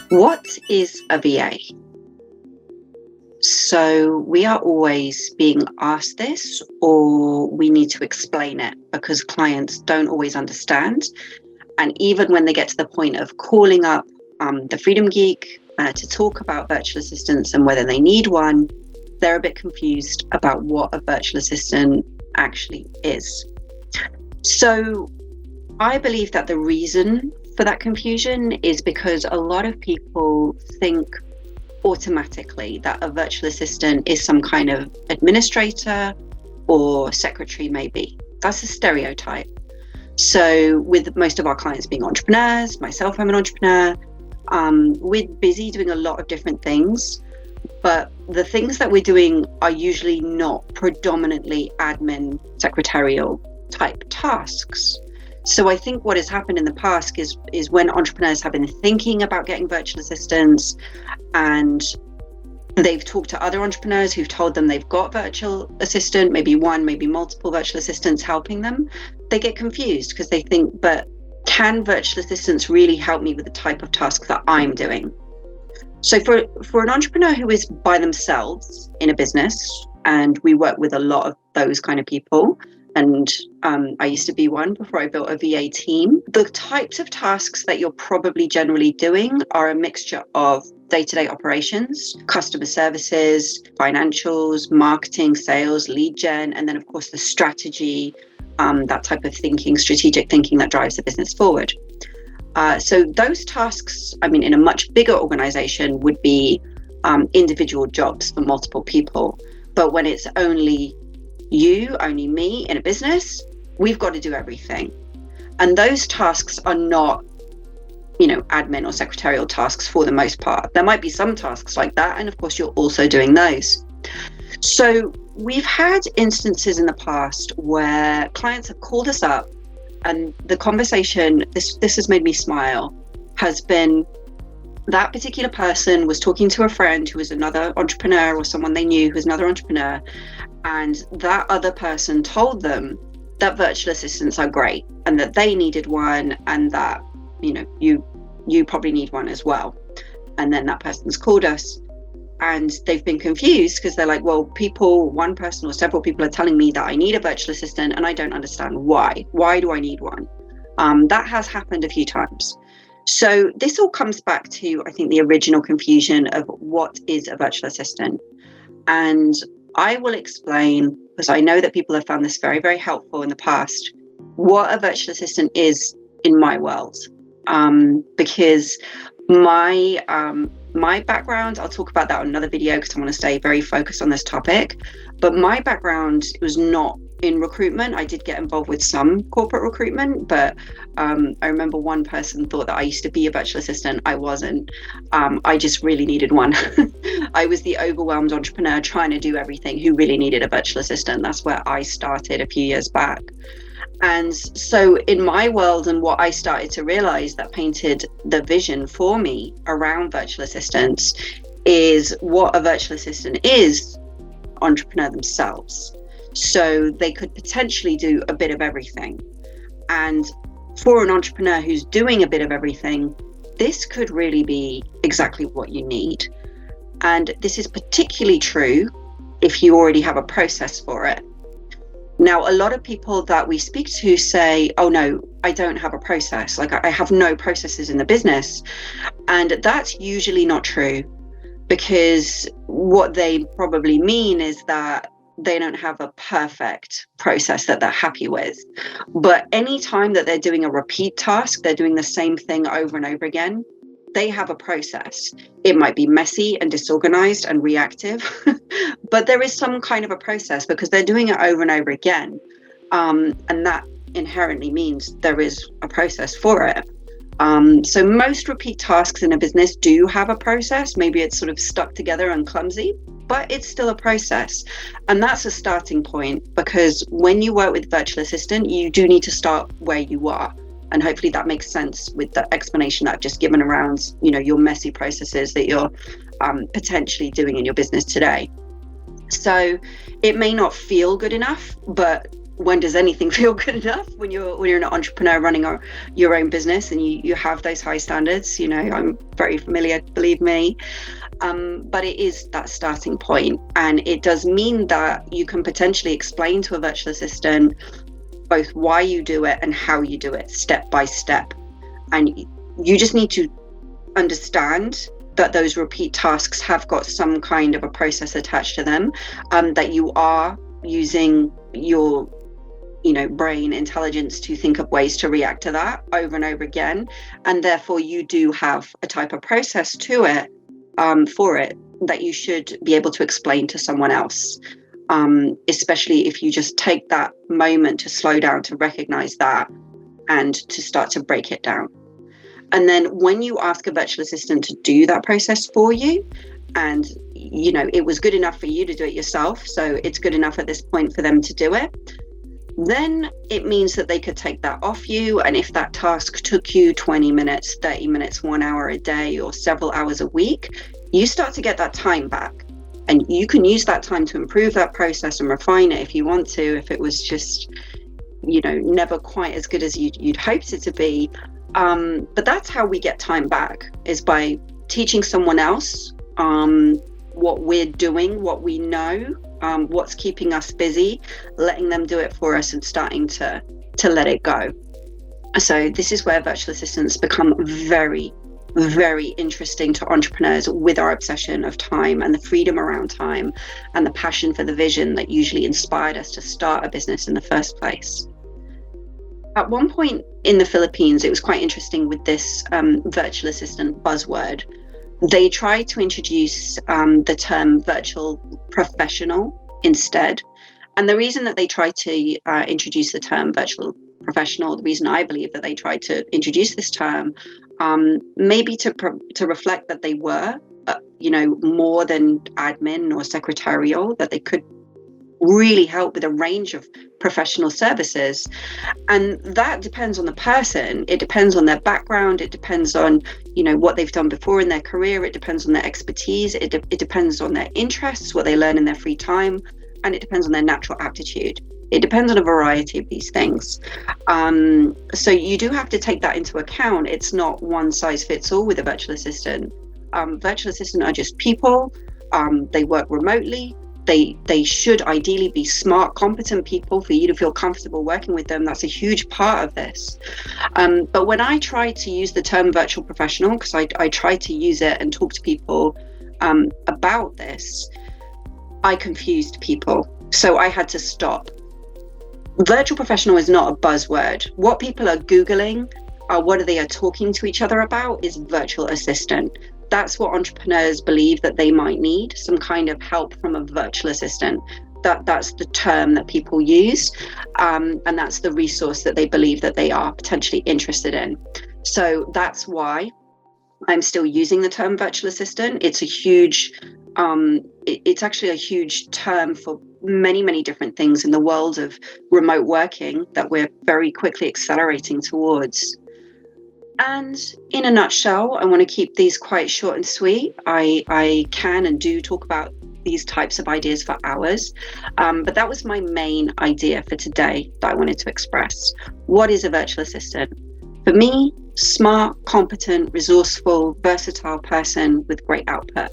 What is a VA? So we are always being asked this, or we need to explain it because clients don't always understand. And even when they get to the point of calling up the Freedom Geek to talk about virtual assistants and whether they need one, they're a bit confused about what a virtual assistant actually is. So I believe that the reason for that confusion is because a lot of people think automatically that a virtual assistant is some kind of administrator or secretary, maybe. That's a stereotype. So with most of our clients being entrepreneurs, myself, I'm an entrepreneur, we're busy doing a lot of different things, but the things that we're doing are usually not predominantly admin, secretarial type tasks. So I think what has happened in the past is when entrepreneurs have been thinking about getting virtual assistants and they've talked to other entrepreneurs who've told them they've got virtual assistant, maybe one, maybe multiple virtual assistants helping them, they get confused because they think, but can virtual assistants really help me with the type of tasks that I'm doing? So for an entrepreneur who is by themselves in a business, and we work with a lot of those kind of people, and I used to be one before I built a VA team. The types of tasks that you're probably generally doing are a mixture of day-to-day operations, customer services, financials, marketing, sales, lead gen, and then of course the strategy, that type of thinking, strategic thinking that drives the business forward. So those tasks, in a much bigger organization would be individual jobs for multiple people. But when it's only me in a business, we've got to do everything. And those tasks are not, admin or secretarial tasks for the most part. There might be some tasks like that. And of course, you're also doing those. So we've had instances in the past where clients have called us up and the conversation, this has made me smile, has been that particular person was talking to a friend who was another entrepreneur or someone they knew who was another entrepreneur. And that other person told them that virtual assistants are great and that they needed one and that, you probably need one as well. And then that person's called us and they've been confused because they're like, well, one person or several people are telling me that I need a virtual assistant and I don't understand why. Why do I need one? That has happened a few times. So this all comes back to, I think, the original confusion of what is a virtual assistant. And I will explain, because I know that people have found this very, very helpful in the past, what a virtual assistant is in my world. Because my background, I'll talk about that on another video because I want to stay very focused on this topic. But my background was not in recruitment. I did get involved with some corporate recruitment, but I remember one person thought that I used to be a virtual assistant. I wasn't. I just really needed one. I was the overwhelmed entrepreneur trying to do everything who really needed a virtual assistant. That's where I started a few years back. And so in my world, and what I started to realize that painted the vision for me around virtual assistants is what a virtual assistant is, entrepreneur themselves. So they could potentially do a bit of everything. And for an entrepreneur who's doing a bit of everything, this could really be exactly what you need. And this is particularly true if you already have a process for it. Now, a lot of people that we speak to say, oh no, I don't have a process. Like I have no processes in the business. And that's usually not true, because what they probably mean is that they don't have a perfect process that they're happy with. But anytime that they're doing a repeat task, they're doing the same thing over and over again, they have a process. It might be messy and disorganized and reactive, but there is some kind of a process because they're doing it over and over again. And that inherently means there is a process for it. So most repeat tasks in a business do have a process. Maybe it's sort of stuck together and clumsy, but it's still a process. And that's a starting point, because when you work with virtual assistant, you do need to start where you are. And hopefully that makes sense with the explanation that I've just given around, your messy processes that you're potentially doing in your business today. So it may not feel good enough, but when does anything feel good enough when you're an entrepreneur running your own business and you have those high standards? I'm very familiar, believe me. But it is that starting point, and it does mean that you can potentially explain to a virtual assistant both why you do it and how you do it step by step. And you just need to understand that those repeat tasks have got some kind of a process attached to them, that you are using your brain intelligence to think of ways to react to that over and over again, and therefore you do have a type of process to it, for it, that you should be able to explain to someone else, especially if you just take that moment to slow down, to recognize that, and to start to break it down. And then when you ask a virtual assistant to do that process for you, and it was good enough for you to do it yourself, so it's good enough at this point for them to do it, then it means that they could take that off you. And if that task took you 20 minutes, 30 minutes, 1 hour a day, or several hours a week, you start to get that time back. And you can use that time to improve that process and refine it if you want to, if it was just, never quite as good as you'd hoped it to be. But that's how we get time back, is by teaching someone else what we're doing, what we know, what's keeping us busy, letting them do it for us and starting to let it go. So this is where virtual assistants become very, very interesting to entrepreneurs, with our obsession of time and the freedom around time and the passion for the vision that usually inspired us to start a business in the first place. At one point in the Philippines, it was quite interesting with this virtual assistant buzzword. They tried to introduce the term virtual professional instead. And the reason that they tried to introduce the term virtual professional, the reason I believe that they tried to introduce this term, maybe to reflect that they were, more than admin or secretarial, that they could really help with a range of professional services. And that depends on the person. It depends on their background. It depends on, what they've done before in their career. It depends on their expertise. It depends on their interests, what they learn in their free time. And it depends on their natural aptitude. It depends on a variety of these things. So you do have to take that into account. It's not one size fits all with a virtual assistant. Virtual assistants are just people. They work remotely. They should ideally be smart, competent people for you to feel comfortable working with them. That's a huge part of this. But when I try to use the term virtual professional, because I try to use it and talk to people about this, I confused people. So I had to stop. Virtual professional is not a buzzword. What people are Googling, what they are talking to each other about, is virtual assistant. That's what entrepreneurs believe that they might need, some kind of help from a virtual assistant. That's the term that people use, and that's the resource that they believe that they are potentially interested in. So that's why I'm still using the term virtual assistant. It's a huge, it's actually a huge term for many, many different things in the world of remote working that we're very quickly accelerating towards. And in a nutshell, I want to keep these quite short and sweet. I can and do talk about these types of ideas for hours, but that was my main idea for today that I wanted to express. What is a virtual assistant? For me, smart, competent, resourceful, versatile person with great output.